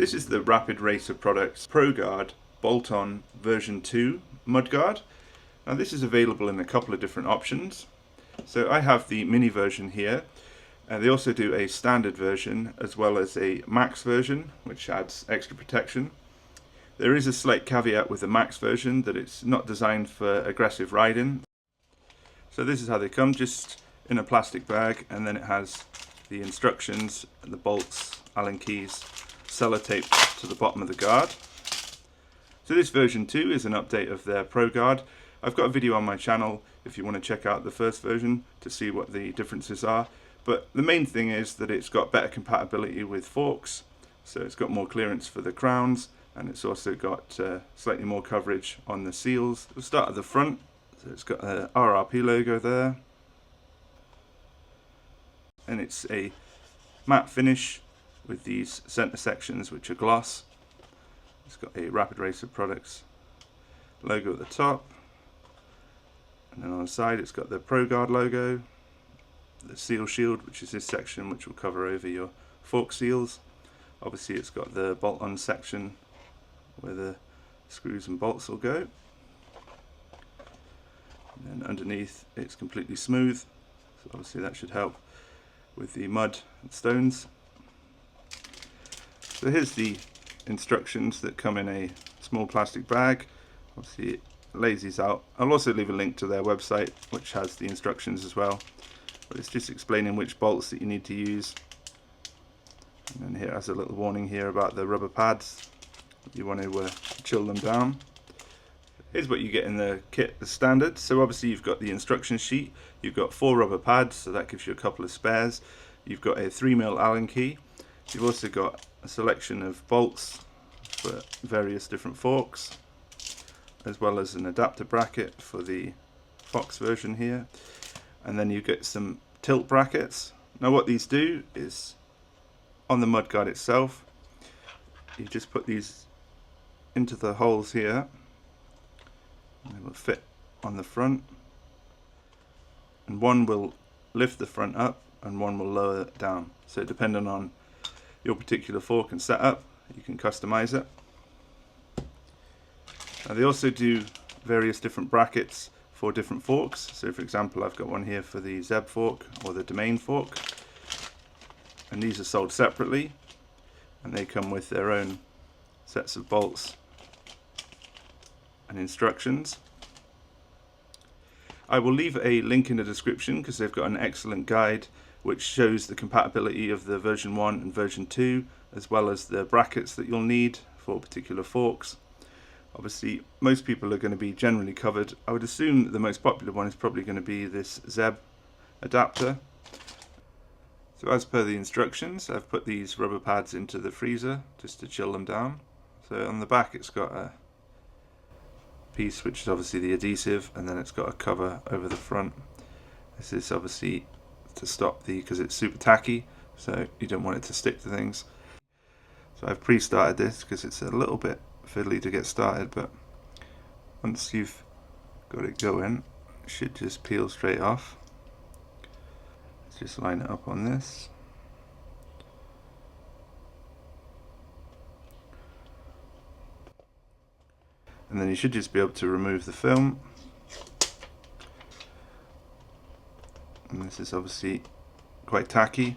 This is the Rapid Racer Products ProGuard bolt-on version 2 Mudguard. Now this is available in a couple of different options. So I have the mini version here. They also do a standard version as well as a max version, which adds extra protection. There is a slight caveat with the max version that it's not designed for aggressive riding. So this is how they come, just in a plastic bag, and then it has the instructions, the bolts, Allen keys, sellotaped to the bottom of the guard. So this version 2 is an update of their ProGuard. I've got a video on my channel if you want to check out the first version to see what the differences are. But the main thing is that it's got better compatibility with forks, so it's got more clearance for the crowns, and it's also got slightly more coverage on the seals. We'll start at the front. So it's got a RRP logo there, and it's a matte finish with these center sections which are gloss. It's got a Rapid Racer Products logo at the top, and then on the side it's got the ProGuard logo, the seal shield, which is this section which will cover over your fork seals. Obviously it's got the bolt-on section where the screws and bolts will go, and then underneath it's completely smooth, so obviously that should help with the mud and stones. So here's the instructions that come in a small plastic bag. Obviously it lays these out. I'll also leave a link to their website which has the instructions as well, but it's just explaining which bolts that you need to use. And then here it has a little warning here about the rubber pads. You want to chill them down. Here's what you get in the kit as standard. So obviously you've got the instruction sheet, you've got 4 rubber pads, so that gives you a couple of spares. You've got a 3mm Allen key. You've also got a selection of bolts for various different forks, as well as an adapter bracket for the Fox version here. And then you get some tilt brackets. Now what these do is, on the mudguard itself, you just put these into the holes here, and they will fit on the front, and one will lift the front up and one will lower it down. So depending on your particular fork and setup, you can customize it. Now they also do various different brackets for different forks. So for example, I've got one here for the Zeb fork or the Domain fork, and these are sold separately, and they come with their own sets of bolts and instructions. I will leave a link in the description because they've got an excellent guide which shows the compatibility of the version 1 and version 2, as well as the brackets that you'll need for particular forks. Obviously most people are going to be generally covered. I would assume that the most popular one is probably going to be this Zeb adapter. So as per the instructions, I've put these rubber pads into the freezer just to chill them down. So on the back it's got a piece which is obviously the adhesive, and then it's got a cover over the front. This is obviously to stop because it's super tacky, so you don't want it to stick to things. So I've pre-started this because it's a little bit fiddly to get started, but once you've got it going, it should just peel straight off. Let's just line it up on this. And then you should just be able to remove the film. And this is obviously quite tacky.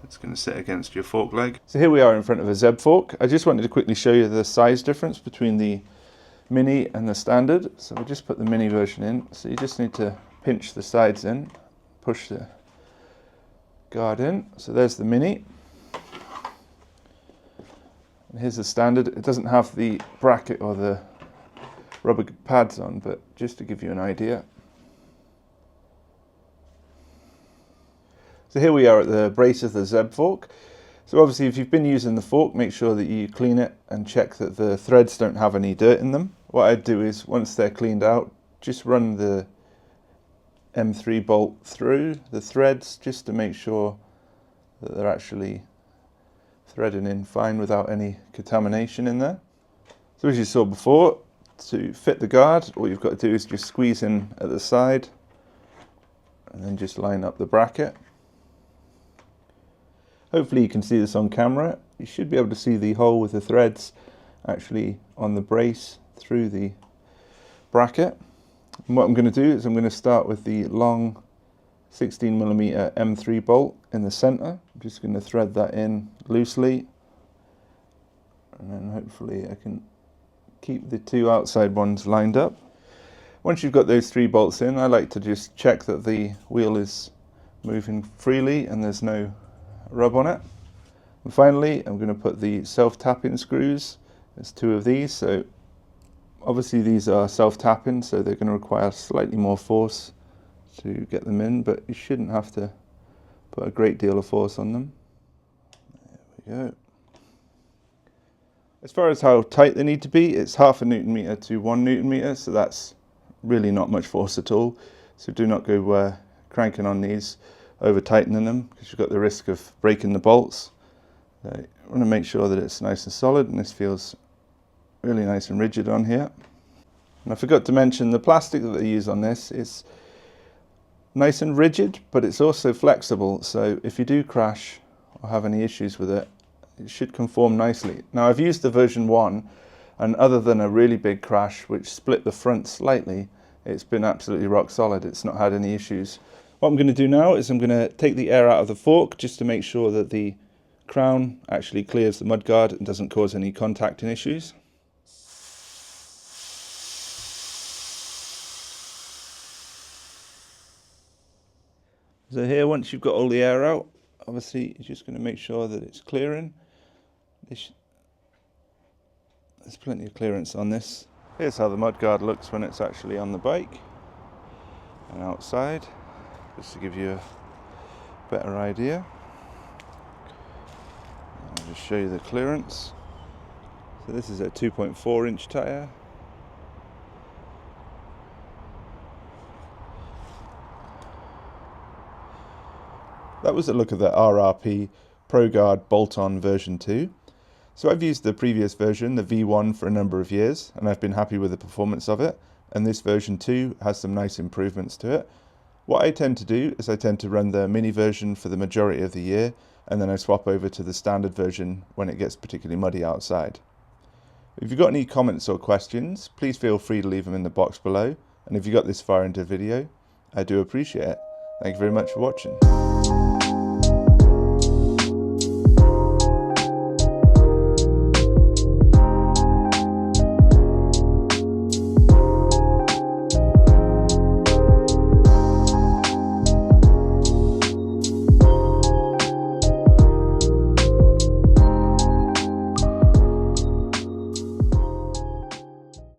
It's going to sit against your fork leg. So here we are in front of a Zeb fork. I just wanted to quickly show you the size difference between the mini and the standard. So we'll just put the mini version in. So you just need to pinch the sides in, push the guard in. So there's the mini. And here's the standard. It doesn't have the bracket or the rubber pads on, but just to give you an idea. So here we are at the brace of the Zeb fork. So obviously if you've been using the fork, make sure that you clean it and check that the threads don't have any dirt in them. What I'd do is, once they're cleaned out, just run the M3 bolt through the threads just to make sure that they're actually threading in fine without any contamination in there. So as you saw before, to fit the guard, all you've got to do is just squeeze in at the side and then just line up the bracket. Hopefully you can see this on camera. You should be able to see the hole with the threads actually on the brace through the bracket. And what I'm going to do is I'm going to start with the long 16mm M3 bolt in the center. I'm just going to thread that in loosely, and then hopefully I can keep the two outside ones lined up. Once you've got those 3 bolts in, I like to just check that the wheel is moving freely and there's no rub on it. And finally, I'm going to put the self-tapping screws. There's 2 of these, so obviously these are self-tapping, so they're going to require slightly more force to get them in, but you shouldn't have to put a great deal of force on them. There we go. As far as how tight they need to be, it's 0.5 Newton-meter to 1 Newton-meter, so that's really not much force at all. So do not go cranking on these, over tightening them, because you've got the risk of breaking the bolts. So you want to make sure that it's nice and solid, and this feels really nice and rigid on here. And I forgot to mention the plastic that they use on this is nice and rigid, but it's also flexible, so if you do crash or have any issues with it, it should conform nicely. Now I've used the version 1, and other than a really big crash which split the front slightly, it's been absolutely rock solid. It's not had any issues. What I'm going to do now is I'm going to take the air out of the fork just to make sure that the crown actually clears the mudguard and doesn't cause any contacting issues. So here, once you've got all the air out, obviously you're just going to make sure that it's clearing. There's plenty of clearance on this. Here's how the mudguard looks when it's actually on the bike and outside, just to give you a better idea. I'll just show you the clearance. So this is a 2.4-inch tyre. That was a look at the RRP ProGuard bolt-on version 2. So I've used the previous version, the V1, for a number of years, and I've been happy with the performance of it. And this version 2 has some nice improvements to it. What I tend to do is I tend to run the mini version for the majority of the year, and then I swap over to the standard version when it gets particularly muddy outside. If you've got any comments or questions, please feel free to leave them in the box below. And if you got this far into the video, I do appreciate it. Thank you very much for watching.